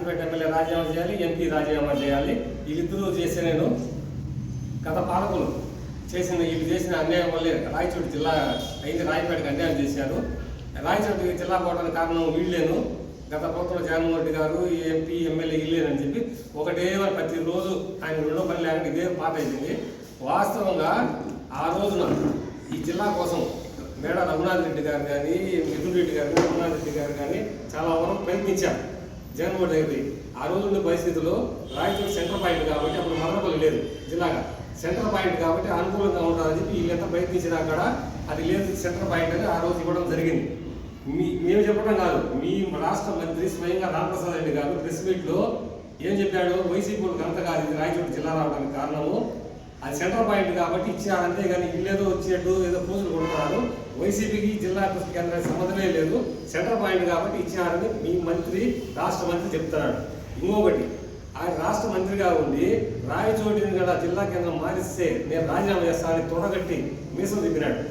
Rajampet MLA రాజీనామా చేయాలి, MP రాజీనామా చేయాలి. వీళ్ళిద్దరూ చేసే నేను గత పాలకులు వీళ్ళు చేసిన అన్యాయం వల్లే రాయచోటి జిల్లా అయింది. రాయపేటకి అన్యాయం చేశారు. రాయచోటి జిల్లా పోవడానికి కారణం వీళ్ళేను. గత ప్రభుత్వంలో జగన్మోహన్ రెడ్డి గారు ఎంపీ ఎమ్మెల్యే ఇల్లేనని చెప్పి ఒకటేమో ప్రతిరోజు ఆయన రెండో పని లేకుండా ఇదే పాత అయిపోయింది. వాస్తవంగా ఆ రోజున ఈ జిల్లా కోసం మేడ రఘునాథ్ రెడ్డి గారు కానీ, మిథున్ రెడ్డి గారు, రఘునాథ్ రెడ్డి గారు కానీ చాలా వరకు ప్రయత్నించారు జగన్మోహన్ రెడ్డి. ఆ రోజు ఉండే పరిస్థితుల్లో రాయచోటి సెంటర్ పాయింట్ కాబట్టి అప్పుడు మదనపల్లి లేదు జిల్లాగా, సెంటర్ పాయింట్ కాబట్టి అనుకూలంగా ఉంటుందని చెప్పి వీళ్ళంతా ప్రయత్నించినా కూడా అది లేదు సెంటర్ పాయింట్ అని ఆ రోజు ఇవ్వడం జరిగింది. మేము చెప్పడం కాదు, మీ రాష్ట్ర మంత్రి స్వయంగా రామప్రసాద్ రెడ్డి గారు ప్రెస్ మీట్లో ఏం చెప్పాడు, వైసీపీ ఘనత కాదు ఇది రాయచోటి జిల్లా రావడానికి కారణము అది సెంటర్ పాయింట్ కాబట్టి ఇచ్చారు, అంతేగాని ఇల్లేదో వచ్చేట్టు ఏదో పూజలు కొడుతున్నారు, వైసీపీకి జిల్లా కేంద్రానికి సంబంధమే లేదు, సెంటర్ పాయింట్ కాబట్టి ఇచ్చారని మీ మంత్రి రాష్ట్ర మంత్రి చెప్తున్నాడు. ఇంకొకటి ఆయన రాష్ట్ర మంత్రిగా ఉండి రాయచోటిని కూడా జిల్లా కేంద్రం మారిస్తే నేను రాజీనామా చేస్తానని తొడగట్టి మీసం తిప్పినాడు.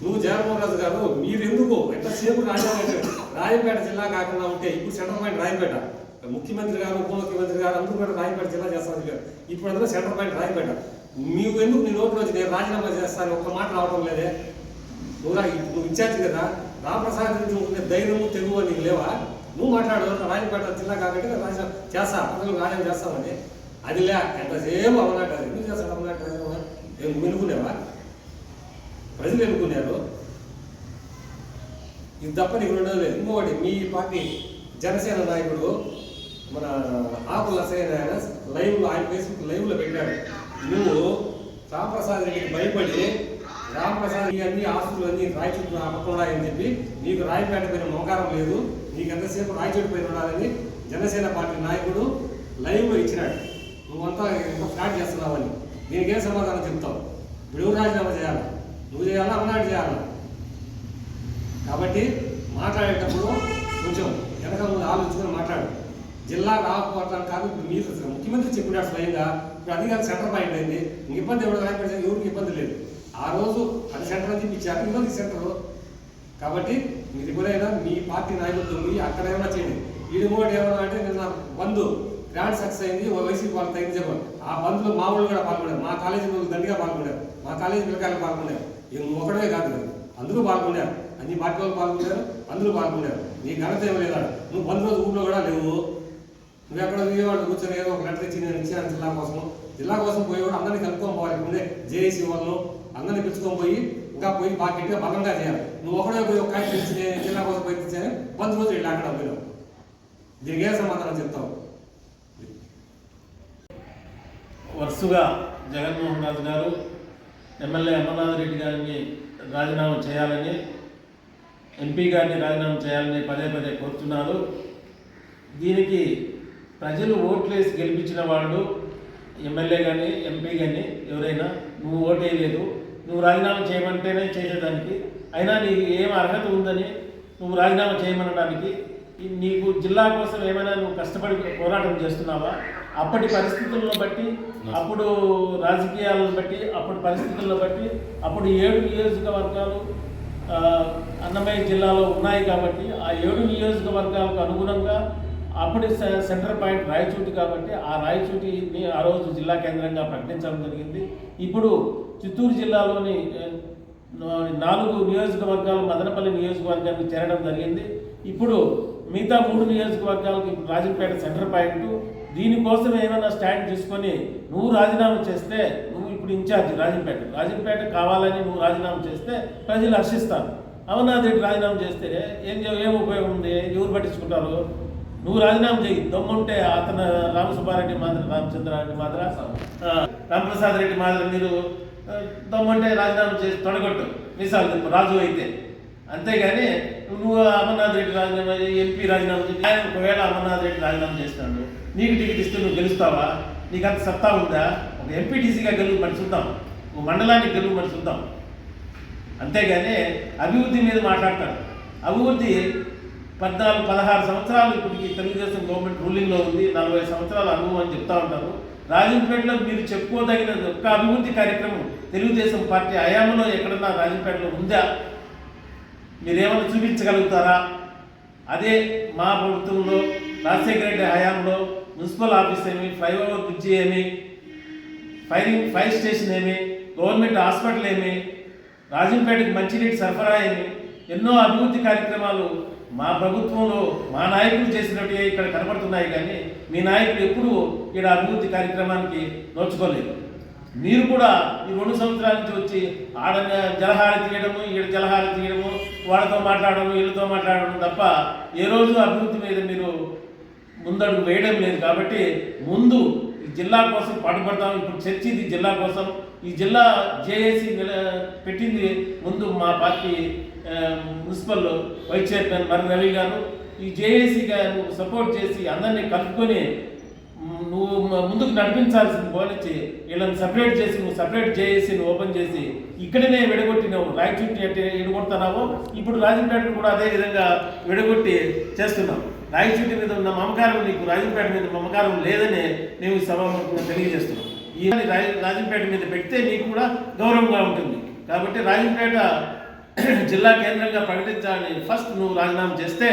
నువ్వు జగన్మోహన్ రాజు గారు మీరు ఎందుకు ఎంతసేపు రాజంపేట జిల్లా కాకుండా ఉంటే ఇప్పుడు సెంటర్ పాయింట్ రాయపేట, ముఖ్యమంత్రి గారు ఉప ముఖ్యమంత్రి గారు అందరూ కూడా రాయపేట జిల్లా చేస్తాను గారు, ఇప్పుడు అందరూ సెంటర్ పాయింట్ రాయపేట. మీకు ఎందుకు నీ నోటి నుంచి నేను రాజీనామా చేస్తాను ఒక్క మాట రావడం లేదే? నువ్వు ఇన్ఛార్జ్ కదా, రామప్రసాద్ రెడ్డి ఉండే ధైర్యము తెలుగు నీకు లేవా? నువ్వు మాట్లాడు రాజంపేట జిల్లా కాబట్టి రాజీనామా చేస్తా ప్రజలకు రాజీనామా చేస్తామని. అది లే ఎంతసేపు అవనాట ఎందుకు చేస్తాడు అవనాట నువ్వు ఎన్నుకునేవా? ప్రజలు ఎన్నుకున్నారు. ఇది తప్ప నీకు రెండో లేదు. ఇంకొకటి మీ పార్టీ జనసేన నాయకుడు మన ఆకుల నరసయ్య ఆయన లైవ్లో ఆయన ఫేస్బుక్ లైవ్లో పెట్టాడు, నువ్వు రామప్రసాద్ రెడ్డికి భయపడి రామప్రసాద్ అన్ని ఆస్తులు అన్ని రాయచోటు అమ్మకుండా అని చెప్పి నీకు రాయపేట పైన మమకారం లేదు, నీకు ఎంతసేపు రాయచోటు పైన ఉండాలని జనసేన పార్టీ నాయకుడు లైవ్లో ఇచ్చినాడు. నువ్వంతా ఎంత ఫ్లాట్ చేస్తున్నావని దీనికి ఏం సమాధానం చెప్తావు? ఇప్పుడు ఎవరు రాజీనామా చేయాలా? నువ్వు చేయాలా అన్నాడు చేయాలా? కాబట్టి మాట్లాడేటప్పుడు కొంచెం వెనక ముందు ఆలోచించుకొని మాట్లాడు. జిల్లా రాకపోవటానికి కాదు, మీరు ముఖ్యమంత్రి చెప్పినాడు స్వయంగా, ఇప్పుడు అది కాదు సెంటర్ పాయింట్ అయింది, ఇంక ఇబ్బంది ఎవరు రాయపడి ఎవరికి ఇబ్బంది లేదు. ఆ రోజు అది సెంటర్ అని చూపించారు, ఈరోజు సెంటర్. కాబట్టి మీరు ఎవరైనా మీ పార్టీ నాయకులతో పోయి అక్కడ ఏమైనా చేయండి. వీడి మూడు ఏమన్నా అంటే నిన్న బంధు గ్రాండ్ సక్సెస్ అయింది, వైసీపీ వాళ్ళు తగ్గింది చెప్పారు. ఆ బంధులో మా వాళ్ళు కూడా పాల్గొన్నారు, మా కాలేజీ వాళ్ళు దండిగా పాల్గొన్నారు, మా కాలేజీ పిల్లకాయలు పాల్గొన్నారు. ఒకడే కాదు కదా, అందరూ పాల్గొన్నారు, అన్ని పార్టీ వాళ్ళు పాల్గొన్నారు, అందరూ పాల్గొన్నారు. నీ ఘనత ఏమో లేదా? నువ్వు బంధు రోజు ఊళ్ళో కూడా లేవు. నువ్వు ఎక్కడ విజయవాడ కూర్చొని ఏదో ఒక లెటర్ ఇచ్చి నేను ఇచ్చాను జిల్లా కోసం పోయేవాడు అందరినీ కలుపుకొని పోవాలి. ముందే జేఏసీ వాళ్ళు అందరినీ పిలుచుకొని పోయి ఇంకా పోయి బాగా బలంగా చేయాలి. నువ్వు ఒకడే పోయి ఒక కాయ తెలిసి జిల్లా కోసం ప్రయత్నించాను బంధు రోజు వెళ్ళి అక్కడ పోయినావు. దీనికి ఏ సమాధానం చెప్తావు? వరుసగా జగన్మోహన్ రాజు గారు ఎమ్మెల్యే అమర్నాథ్ రెడ్డి గారిని రాజీనామా చేయాలని, ఎంపీ గారిని రాజీనామా చేయాలని పదే పదే కోరుతున్నారు. దీనికి ప్రజలు ఓట్లేసి గెలిపించిన వాళ్ళు ఎమ్మెల్యే కానీ ఎంపీ కానీ ఎవరైనా నువ్వు ఓటేయలేదు, నువ్వు రాజీనామా చేయమంటేనే చేసేదానికి, అయినా నీకు ఏం అర్హత ఉందని నువ్వు రాజీనామా చేయమనడానికి? నీకు జిల్లా కోసం ఏమైనా నువ్వు కష్టపడి పోరాటం చేస్తున్నావా? అప్పటి పరిస్థితులను బట్టి, అప్పుడు రాజకీయాలను బట్టి, అప్పటి పరిస్థితులను బట్టి, అప్పుడు 7 నియోజకవర్గాలు అన్నమయ్య జిల్లాలో ఉన్నాయి కాబట్టి ఆ 7 నియోజకవర్గాలకు అనుగుణంగా అప్పటి సెంటర్ పాయింట్ రాయచోటి కాబట్టి ఆ రాయచోటిని ఆ రోజు జిల్లా కేంద్రంగా ప్రకటించడం జరిగింది. ఇప్పుడు చిత్తూరు జిల్లాలోని 4 నియోజకవర్గాలు మదనపల్లి నియోజకవర్గానికి చేరడం జరిగింది. ఇప్పుడు మిగతా 3 నియోజకవర్గాలకు ఇప్పుడు రాజంపేట సెంటర్ పాయింట్. దీనికోసం ఏమైనా స్టాండ్ తీసుకొని నువ్వు రాజీనామా చేస్తే, నువ్వు ఇప్పుడు ఇన్ఛార్జ్ రాజంపేట కావాలని నువ్వు రాజీనామా చేస్తే ప్రజలు హర్షిస్తారు. అమర్నాథ్ రెడ్డి రాజీనామా చేస్తే ఏం ఉపయోగం ఉంది? ఎవరు పట్టించుకుంటారు? నువ్వు రాజీనామా చేయి, దమ్ముంటే అతను రామసుబ్బారెడ్డి మాదిరి, రామచంద్రారెడ్డి మాదిరి, రామప్రసాద్ రెడ్డి మాదిరి మీరు దమ్ముంటే రాజీనామా చేసి తొడగొట్టు మీసాలు రాజు అయితే. అంతేగాని నువ్వు అమర్నాథ్ రెడ్డి రాజీనామా ఎంపీ రాజీనామా చేసి ఒకవేళ అమర్నాథ్ రెడ్డి రాజీనామా చేస్తున్నాడు, నీకు టికెట్ ఇస్తే నువ్వు గెలుస్తావా? నీకు అంత సత్తా ఉందా? ఒక ఎంపీటీసీగా గెలువు మరి చూద్దాం, ఒక మండలానికి గెలువు మరి చూద్దాం. అంతేగాని అభివృద్ధి మీద మాట్లాడతాడు. అభివృద్ధి 14-16 సంవత్సరాలు ఇప్పటికి తెలుగుదేశం గవర్నమెంట్ రూలింగ్లో ఉంది, 40 సంవత్సరాల అనుభవం అని చెప్తా ఉంటారు. రాజంపేటలో మీరు చెప్పుకోదగిన ఒక్క అభివృద్ధి కార్యక్రమం తెలుగుదేశం పార్టీ హయాంలో ఎక్కడన్నా రాజంపేటలో ఉందా? మీరేమైనా చూపించగలుగుతారా? అదే మా ప్రభుత్వంలో రాజశేఖర రెడ్డి హయాంలో మున్సిపల్ ఆఫీస్ ఏమి, ఫ్లైఓవర్ బ్రిడ్జి ఏమి, ఫైర్ స్టేషన్ ఏమి, గవర్నమెంట్ హాస్పిటల్ ఏమి, రాజంపేటకి మంచినీటి సరఫరా ఏమి, ఎన్నో అభివృద్ధి కార్యక్రమాలు మా ప్రభుత్వంలో మా నాయకులు చేసినట్టు ఇక్కడ కనబడుతున్నాయి. కానీ మీ నాయకులు ఎప్పుడూ ఇక్కడ అభివృద్ధి కార్యక్రమానికి నోచుకోలేదు. మీరు కూడా ఈ 2 సంవత్సరాల నుంచి వచ్చి ఆడ జలహార తీయడము, ఈడ జలహార తీయడము, వాళ్ళతో మాట్లాడడం, వీళ్ళతో మాట్లాడడం తప్ప ఏ రోజు అభివృద్ధి మీద మీరు ముందడుగు వేయడం లేదు. కాబట్టి ముందు ఈ జిల్లా కోసం పాటుపడతాం. ఇప్పుడు చర్చ ఇది జిల్లా కోసం. ఈ జిల్లా జేఏసీ పెట్టింది ముందు మా పార్టీ మున్సిపల్ వైస్ చైర్మన్ మరి రవి గారు. ఈ జేఏసీ గారు సపోర్ట్ చేసి అందరినీ కలుపుకొని నువ్వు ముందుకు నడిపించాల్సింది పోనిచ్చి వీళ్ళని సపరేట్ చేసి నువ్వు సపరేట్ జేఏసీని ఓపెన్ చేసి ఇక్కడనే విడగొట్టినావు. రాయచూటిని అంటే విడగొడుతున్నావు, ఇప్పుడు రాజంపేటను కూడా అదే విధంగా విడగొట్టి చేస్తున్నావు. రాయచూటి మీద ఉన్న మమకారం నీకు రాజంపేట మీద మమకారం లేదని మేము సభాముఖంగా తెలియజేస్తున్నాం. ఈ రాజంపేట మీద పెడితే నీకు కూడా గౌరవంగా ఉంటుంది. కాబట్టి రాజంపేట జిల్లా కేంద్రంగా ప్రకటించాలని ఫస్ట్ నువ్వు రాజీనామా చేస్తే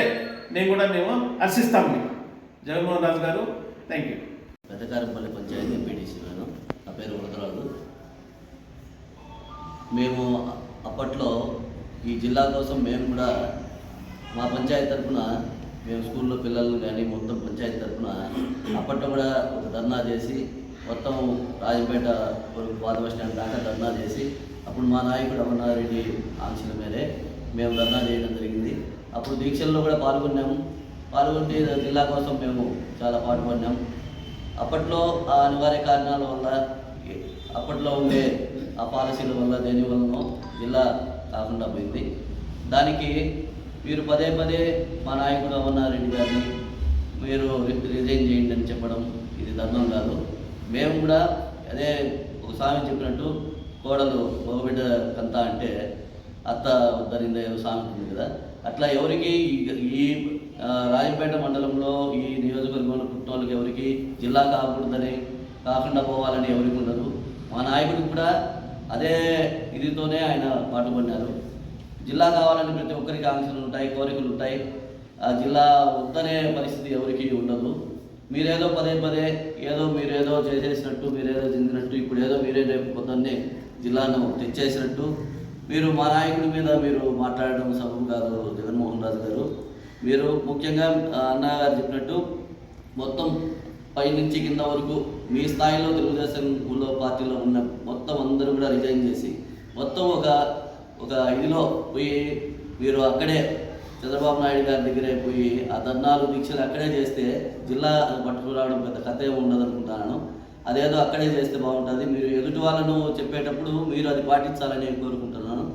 మేము హర్షిస్తాం. మీకు జగన్మోహన్ రాజు గారు, థ్యాంక్ యూ. పెద్దకారంపల్లి పంచాయతీ ఎంపీటీసీ నేను. నా పేరు ఉడతరాజు. మేము అప్పట్లో ఈ జిల్లా కోసం మేము కూడా మా పంచాయతీ తరఫున మేము స్కూల్లో పిల్లలను కానీ మొత్తం పంచాయతీ తరఫున అప్పట్లో కూడా ఒక ధర్నా చేసి మొత్తం రాజంపేట పాత బస్ స్టాండ్ దాకా ధర్నా చేసి అప్పుడు మా నాయకుడు అమర్నాథరెడ్డి ఆంక్షల మేరే మేము ధర్నా చేయడం జరిగింది. అప్పుడు దీక్షల్లో కూడా పాల్గొని జిల్లా కోసం మేము చాలా పాటుపడినాం. అప్పట్లో ఆ అనివార్య కారణాల వల్ల అప్పట్లో ఉండే ఆ పాలసీల వల్ల దేని వల్లనో జిల్లా కాకుండా పోయింది. దానికి మీరు పదే పదే మా నాయకుడు అమర్నాథరెడ్డి గారిని మీరు రిజైన్ చేయండి అని చెప్పడం ఇది ధర్మం కాదు. మేము కూడా అదే ఒక సామెత చెప్పినట్టు కోడలు మగబిడ్డ కంత అంటే అత్త ఉద్ధరిందే సామెత ఉంది కదా, అట్లా ఎవరికి ఈ రాజంపేట మండలంలో ఈ నియోజకవర్గంలో పుట్టిన వాళ్ళకి ఎవరికి జిల్లా కాకుండా పోవాలని ఎవరికి ఉండదు. మా నాయకుడికి కూడా అదే ఇదితోనే ఆయన పాటుపడినారు. జిల్లా కావాలని ప్రతి ఒక్కరికి ఆంక్షలు ఉంటాయి, కోరికలు ఉంటాయి. ఆ జిల్లా వద్దనే పరిస్థితి ఎవరికి ఉండదు. మీరేదో పదే పదే మీరేదో చేసేసినట్టు, మీరేదో చెందినట్టు, ఇప్పుడు ఏదో మీరే రేపు పొద్దున్నే జిల్లాను తెచ్చేసినట్టు మీరు మా నాయకుడి మీద మీరు మాట్లాడడం సబబు కాదు. జగన్మోహన్ రాజు గారు, మీరు ముఖ్యంగా అన్నగారు చెప్పినట్టు మొత్తం పై నుంచి కింద వరకు మీ స్థాయిలో తెలుగుదేశం పార్టీలో ఉన్న మొత్తం అందరూ కూడా రిజైన్ చేసి మొత్తం ఒక ఇదిలో పోయి మీరు అక్కడే చంద్రబాబు నాయుడు గారి దగ్గరే పోయి ఆ ధర్నాలు దీక్షలు అక్కడే చేస్తే జిల్లా పట్టుకురావడం పెద్ద కథ ఏమి ఉండదు అనుకుంటున్నాను. అదేదో అక్కడే చేస్తే బాగుంటుంది. మీరు ఎదుటి వాళ్ళను చెప్పేటప్పుడు మీరు అది పాటించాలని కోరుకుంటున్నాను.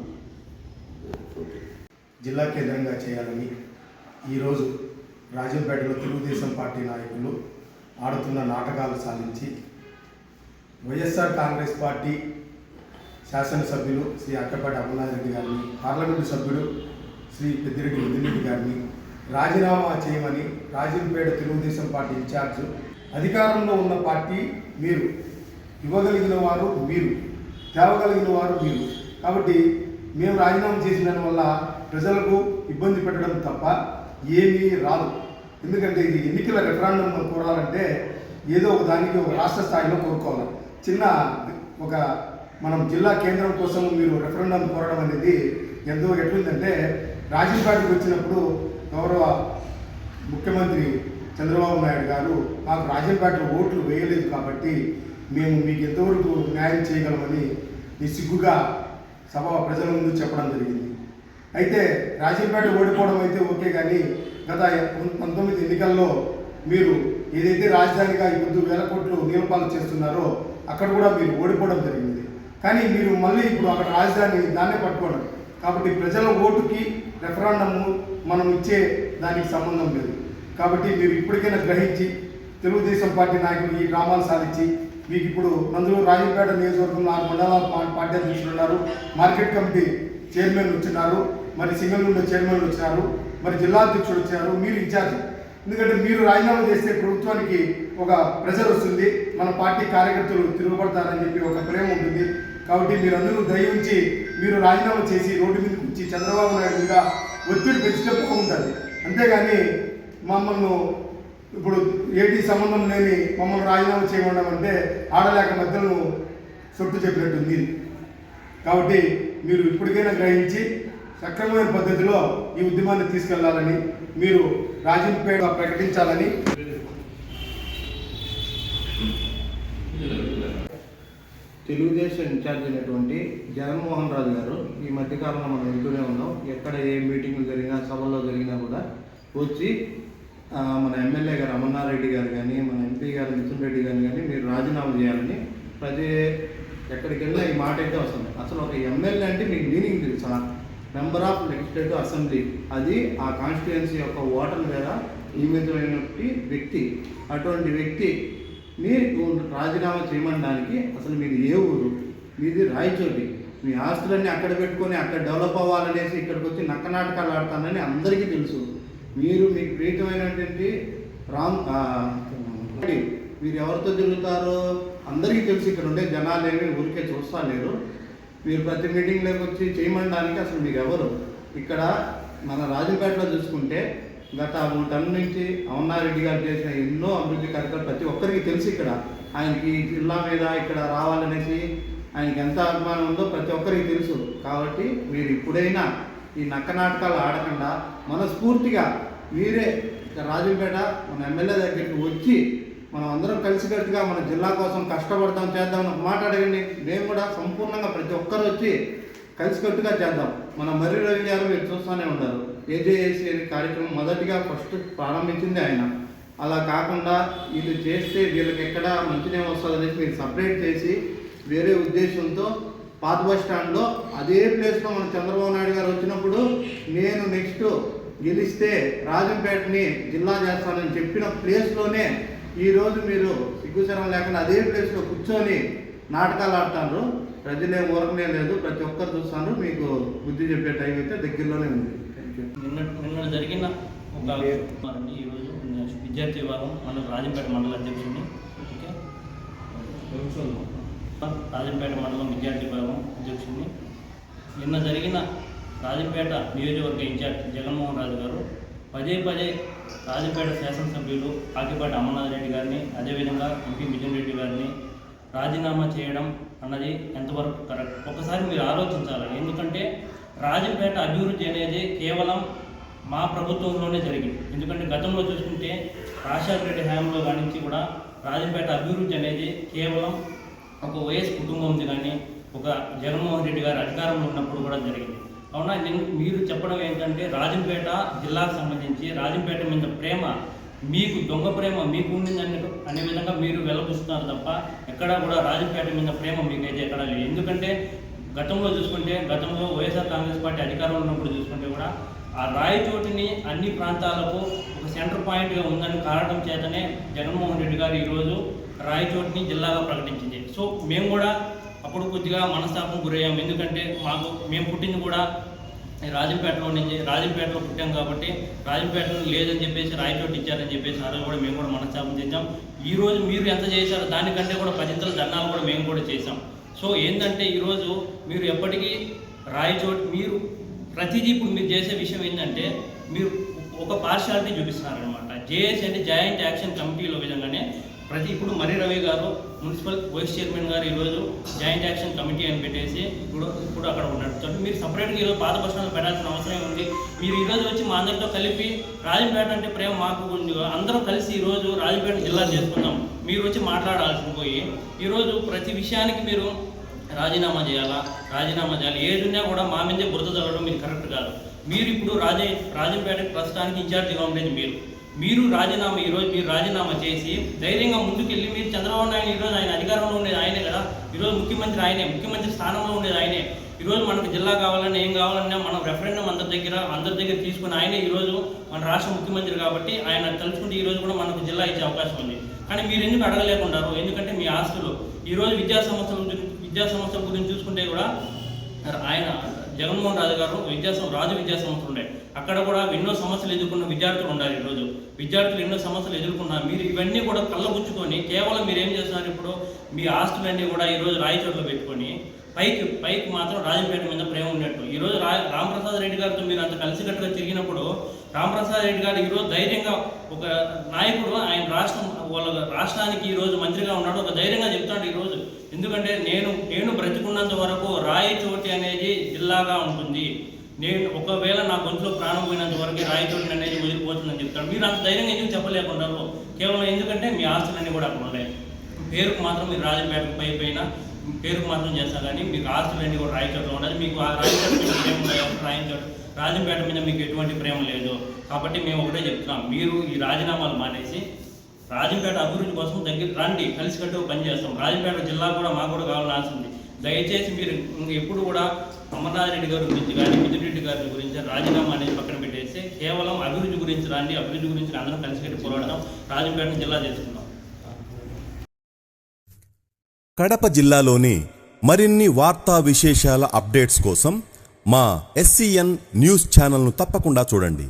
జిల్లా కేంద్రంగా చేయాలని ఈరోజు రాజంపేటలో తెలుగుదేశం పార్టీ నాయకులు ఆడుతున్న నాటకాలు సాధించి వైఎస్ఆర్ కాంగ్రెస్ పార్టీ శాసనసభ్యులు శ్రీ అక్కపాటి అమర్నాథరెడ్డి గారిని, పార్లమెంటు సభ్యుడు శ్రీ పెద్దిరెడ్డి వదిరెడ్డి గారిని రాజీనామా చేయమని రాజంపేట తెలుగుదేశం పార్టీ ఇన్ఛార్జ్, అధికారంలో ఉన్న పార్టీ మీరు, ఇవ్వగలిగిన వారు మీరు, తేవగలిగిన వారు మీరు. కాబట్టి మేము రాజీనామా చేసిన దానివల్ల ప్రజలకు ఇబ్బంది పెట్టడం తప్ప ఏమీ రాదు. ఎందుకంటే ఇది ఎన్నికల రెఫరెండం కోరాలంటే ఏదో ఒక దానికి ఒక రాష్ట్ర స్థాయిలో కోరుకోవాలి. మనం జిల్లా కేంద్రం కోసం మీరు రెఫరెండం కోరడం అనేది ఎంతో ఎట్లుందంటే, రాజంపేటకు వచ్చినప్పుడు గౌరవ ముఖ్యమంత్రి చంద్రబాబు నాయుడు గారు మాకు రాజంపేటలో ఓట్లు వేయలేదు కాబట్టి మేము మీకు ఎంతవరకు న్యాయం చేయగలమని సిగ్గుగా ప్రజల ముందు చెప్పడం జరిగింది. అయితే రాజంపేట ఓడిపోవడం అయితే ఓకే, కానీ గత 19 ఎన్నికల్లో మీరు ఏదైతే రాజధానిగా ఇప్పుడు 1000 కోట్లు నియమపాలన చేస్తున్నారో అక్కడ కూడా మీరు ఓడిపోవడం జరిగింది. కానీ మీరు మళ్ళీ ఇప్పుడు అక్కడ రాజధాని దాన్నే పట్టుకోవడం. కాబట్టి ప్రజల ఓటుకి రెఫరెండము మనం ఇచ్చే దానికి సంబంధం లేదు. కాబట్టి మీరు ఇప్పటికైనా గ్రహించి తెలుగుదేశం పార్టీ నాయకులు ఈ గ్రామాలు సాధించి మీకు ఇప్పుడు నందలూరు రాజంపేట నియోజకవర్గంలో 6 మండలాల పార్టీ అధ్యక్షులు ఉన్నారు, మార్కెట్ కమిటీ చైర్మన్ వచ్చినారు, మరి సింగల్ నుండి చైర్మన్ వచ్చినారు, మరి జిల్లా అధ్యక్షుడు వచ్చినారు, మీరు ఇన్ఛార్జ్. ఎందుకంటే మీరు రాజీనామా చేస్తే ప్రభుత్వానికి ఒక ప్రెషర్ వస్తుంది, మన పార్టీ కార్యకర్తలు తిరుగుబడతారని చెప్పి ఒక ప్రేమ ఉంటుంది. కాబట్టి మీరందరూ దయించి మీరు రాజీనామా చేసి రోడ్డు మీదకి వచ్చి చంద్రబాబు నాయుడు మీద ఒత్తిడి పెంచితే బాగుంటుంది. అంతేగాని మమ్మల్ని ఇప్పుడు ఏటి సంబంధం లేని మమ్మల్ని రాజీనామా చేయమంటే ఆడలేక మధ్యలో సొట్టు చెప్పినట్టుంది. కాబట్టి మీరు ఇప్పటికైనా గ్రహించి సక్రమమైన పద్ధతిలో ఈ ఉద్యమాన్ని తీసుకెళ్లాలని, మీరు రాజంపేట ప్రకటించాలని తెలుగుదేశం ఇన్ఛార్జ్ అయినటువంటి జగన్మోహన్ రాజు గారు ఈ మధ్యకాలంలో మనం వింటూనే ఉన్నాం. ఎక్కడ ఏ మీటింగ్లు జరిగినా, సభల్లో జరిగినా కూడా వచ్చి మన ఎమ్మెల్యే గారు అమర్నాథరెడ్డి గారు కానీ, మన ఎంపీ గారు మిథున్ రెడ్డి గారు కానీ మీరు రాజీనామా చేయాలని ప్రతి ఎక్కడికి వెళ్ళినా ఈ మాట అయితే వస్తుంది. అసలు ఒక ఎమ్మెల్యే అంటే మీకు మీనింగ్ తెలుసా? Member of legislative assembly. అది ఆ కాన్స్టిట్యుయెన్సీ యొక్క ఓటర్ మీద నియమితమైనటువంటి వ్యక్తి. అటువంటి వ్యక్తిని రాజీనామా చేయమనడానికి అసలు మీది ఏ ఊరు? మీది రాయచోటి. మీ ఆస్తులన్నీ అక్కడ పెట్టుకొని అక్కడ డెవలప్ అవ్వాలనేసి ఇక్కడికి వచ్చి నక్క నాటకాలు ఆడతానని అందరికీ తెలుసు. మీకు ప్రీతమైనటువంటి మీరు ఎవరితో తిరుగుతారో అందరికీ తెలుసు. ఇక్కడ ఉండే జనాలు ఏమి ఊరికే చూస్తా లేరు. మీరు ప్రతి మీటింగ్లోకి వచ్చి చేయమనడానికి అసలు మీరు ఎవరు? ఇక్కడ మన రాజంపేటలో చూసుకుంటే గత 3 టర్మ్ నుంచి అమర్నాథరెడ్డి గారు చేసిన ఎన్నో అభివృద్ధి కార్యక్రమాలు ప్రతి ఒక్కరికి తెలుసు. ఇక్కడ ఆయనకి జిల్లా మీద ఇక్కడ రావాలనేసి ఆయనకి ఎంత అభిమానం ఉందో ప్రతి ఒక్కరికి తెలుసు. కాబట్టి మీరు ఇప్పుడైనా ఈ నక్క నాటకాలు ఆడకుండా మనస్ఫూర్తిగా మీరే రాజంపేట మన ఎమ్మెల్యే దగ్గరికి వచ్చి మనం అందరం కలిసికట్టుగా మన జిల్లా కోసం కష్టపడతాం, చేద్దాం మాట అడగండి. మేము కూడా సంపూర్ణంగా ప్రతి ఒక్కరు వచ్చి కలిసికట్టుగా చేద్దాం. మన మర్రి రవి గారు మీరు చూస్తూనే ఉంటారు. ఏజేఏసీ అనే కార్యక్రమం మొదటిగా ఫస్ట్ ప్రారంభించింది ఆయన. అలా కాకుండా వీళ్ళు చేస్తే వీళ్ళకి ఎక్కడ మంచినే వస్తుంది అనేసి మీరు సపరేట్ చేసి వేరే ఉద్దేశంతో పాత బస్ స్టాండ్లో అదే ప్లేస్లో మన చంద్రబాబు నాయుడు గారు వచ్చినప్పుడు నేను నెక్స్ట్ గెలిస్తే రాజంపేటని జిల్లా చేస్తానని చెప్పిన ప్లేస్లోనే ఈరోజు మీరు సిగ్గుచరం లేకుండా అదే ప్లేస్లో కూర్చొని నాటకాలు ఆడుతున్నారు. ప్రజలే ఊరకనే లేదు, ప్రతి ఒక్కరు చూస్తున్నారు. మీకు బుద్ధి చెప్పే టైం అయితే దగ్గరలోనే ఉంది. నిన్న జరిగిన ఒక ఈరోజు విద్యార్థి విభాగం మన రాజంపేట మండల అధ్యక్షుడిని, ఓకే, రాజంపేట మండలం విద్యార్థి విభాగం అధ్యక్షుడిని నిన్న జరిగిన రాజంపేట నియోజకవర్గ ఇన్ఛార్జ్ జగన్మోహన్ రాజు గారు పదే రాజంపేట శాసనసభ్యులు ఆకిపాటి అమర్నాథరెడ్డి గారిని, అదేవిధంగా ఎంపీ మిథున్ రెడ్డి గారిని రాజీనామా చేయడం అన్నది ఎంతవరకు కరెక్ట్? ఒకసారి మీరు ఆలోచించాలి. ఎందుకంటే రాజంపేట అభివృద్ధి అనేది కేవలం మా ప్రభుత్వంలోనే జరిగింది. ఎందుకంటే గతంలో చూసుకుంటే రాజశేఖర రెడ్డి హయాంలో కానించి కూడా రాజంపేట అభివృద్ధి అనేది కేవలం ఒక వైఎస్ కుటుంబంది కానీ ఒక జగన్మోహన్ రెడ్డి గారి అధికారంలో ఉన్నప్పుడు కూడా జరిగింది. అవునా? మీరు చెప్పడం ఏంటంటే రాజంపేట జిల్లాకు సంబంధించి రాజంపేట మీద ప్రేమ, మీకు దొంగ ప్రేమ మీకు ఉండిందని అనే విధంగా మీరు వెల్లబుస్తున్నారు తప్ప ఎక్కడా కూడా రాజంపేట మీద ప్రేమ మీకైతే ఎక్కడా లేదు. ఎందుకంటే గతంలో చూసుకుంటే గతంలో వైఎస్ఆర్ కాంగ్రెస్ పార్టీ అధికారంలో ఉన్నప్పుడు చూసుకుంటే కూడా ఆ రాయచోటిని అన్ని ప్రాంతాలకు ఒక సెంటర్ పాయింట్గా ఉందని కారణం చేతనే జగన్మోహన్ రెడ్డి గారు ఈరోజు రాయచోటిని జిల్లాగా ప్రకటించింది. సో మేము కూడా అప్పుడు కొద్దిగా మనస్తాపం గురయ్యాము. ఎందుకంటే మేము పుట్టింది కూడా రాజంపేటలో నుంచి, రాజంపేటలో పుట్టాం కాబట్టి రాజంపేటలో లేదని చెప్పేసి రాయచోటి ఇచ్చారని చెప్పేసి ఆ రోజు కూడా మేము కూడా మనస్తాపం చేసాం. ఈరోజు మీరు ఎంత చేశారో దానికంటే కూడా 10 దండాలు కూడా మేము కూడా చేసాం. సో ఏంటంటే ఈరోజు మీరు ఎప్పటికీ రాయచోటి మీరు ప్రతిదీ ఇప్పుడు మీరు చేసే విషయం ఏంటంటే మీరు ఒక పార్షాలిటీ చూపిస్తున్నారనమాట. జేఏసీ అంటే జాయింట్ యాక్షన్ కమిటీలో విధంగానే ఇప్పుడు మర్రి రవి గారు మున్సిపల్ వైస్ చైర్మన్ గారు ఈరోజు జాయింట్ యాక్షన్ కమిటీ అని పెట్టేసి ఇప్పుడు అక్కడ నడుపుతారు. మీరు సపరేట్గా ఈరోజు పాత బస్ స్టాండ్లో పెట్టాల్సిన అవసరం ఉంది. మీరు ఈరోజు వచ్చి మా అందరితో కలిపి రాజంపేట అంటే ప్రేమ మాకు ఉంది, అందరం కలిసి ఈరోజు రాజంపేట జిల్లా చేసుకుందాం, మీరు వచ్చి మాట్లాడాల్సి పోయి ఈరోజు ప్రతి విషయానికి మీరు రాజీనామా చేయాలి. ఏది ఉన్నా కూడా మా మీదే బురద చల్లడం మీరు కరెక్ట్ కాదు. మీరు ఇప్పుడు రాజంపేట ప్రస్తుతానికి ఇన్ఛార్జిగా ఉండేది మీరు రాజీనామా చేసి ధైర్యంగా ముందుకెళ్ళి మీరు చంద్రబాబు నాయుడు ఈరోజు ఆయన అధికారంలో ఉండేది ఆయనే కదా, ఈరోజు ముఖ్యమంత్రి స్థానంలో ఉండేది ఆయనే. ఈరోజు మనకు జిల్లా కావాలన్నా ఏం కావాలన్నా మనం రెఫరెండం అందరి దగ్గర తీసుకుని ఆయనే ఈరోజు మన రాష్ట్ర ముఖ్యమంత్రి కాబట్టి ఆయన తలుచుకుంటే ఈరోజు కూడా మనకు జిల్లా ఇచ్చే అవకాశం ఉంది. కానీ మీరు ఎందుకు అడగలేకుంటారు? ఎందుకంటే మీ ఆస్తులు ఈరోజు విద్యా సంస్థల గురించి చూసుకుంటే కూడా ఆయన జగన్మోహన్ రాజు గారు రాజు విద్యా సంస్థలు ఉన్నాయి. అక్కడ కూడా ఎన్నో సమస్యలు ఎదుర్కొన్న విద్యార్థులు ఉండాలి. ఈరోజు విద్యార్థులు ఎన్నో సమస్యలు ఎదుర్కొన్నారు. మీరు ఇవన్నీ కూడా కళ్ళబుచ్చుకొని కేవలం మీరు ఏం చేస్తున్నారు? ఇప్పుడు మీ ఆస్తులన్నీ కూడా ఈరోజు రాయచోట్లో పెట్టుకొని పైకి మాత్రం రాజంపేట మీద ప్రేమ ఉన్నట్టు. ఈరోజు రామప్రసాద్ రెడ్డి గారితో మీరు అంత కలిసికట్టుగా తిరిగినప్పుడు రామప్రసాద్ రెడ్డి గారు ఈరోజు ధైర్యంగా ఒక నాయకుడు, ఆయన వాళ్ళ రాష్ట్రానికి ఈరోజు మంత్రిగా ఉన్నాడు, ఒక ధైర్యంగా చెప్తాడు ఈరోజు. ఎందుకంటే నేను బ్రతికున్నంత వరకు రాయచోటి అనేది జిల్లాగా ఉంటుంది, నేను ఒకవేళ నా గొంతులో ప్రాణం పోయినంత వరకు రాయచోటి అనేది వదిలిపోతుందని చెప్తాడు. మీరు అంత ధైర్యంగా ఎందుకు చెప్పలేకున్నారు? కేవలం ఎందుకంటే మీ ఆస్తులన్నీ కూడా అక్కడ ఉన్నాయి. పేరుకు మాత్రం మీరు రాజంపేటకు పైన పేరుకు మాత్రం చేస్తారు, కానీ మీకు ఆస్తులన్నీ కూడా రాయచోట్లో ఉండాలి. మీకు ఆ రాయచోట మీద ప్రేమ ఉండాలి, రాజంపేట మీద మీకు ఎటువంటి ప్రేమ లేదు. కాబట్టి మేము ఒకటే చెప్తున్నాం, మీరు ఈ రాజీనామాలు మానేసి రాజంపేట అభివృద్ధి కోసం దగ్గర రండి, కలిసికట్టుగా పనిచేస్తాం. రాజంపేట జిల్లా కూడా మాకు కూడా కావాలని ఆశ ఉంది. దయచేసి మీరు ఎప్పుడు కూడా అమర్నాథ్ రెడ్డి గారి గురించి కానీ మిథున్ రెడ్డి గారి గురించి రాజీనామా అనేది పక్కన పెట్టేసి కేవలం అభివృద్ధి గురించి రండి, అభివృద్ధి గురించి అందరం కలిసికట్టి పోరాడదాం, రాజంపేటను జిల్లా చేసుకుందాం. కడప జిల్లాలోని మరిన్ని వార్తా విశేషాల అప్డేట్స్ కోసం మా SCN న్యూస్ ఛానల్ను తప్పకుండా చూడండి.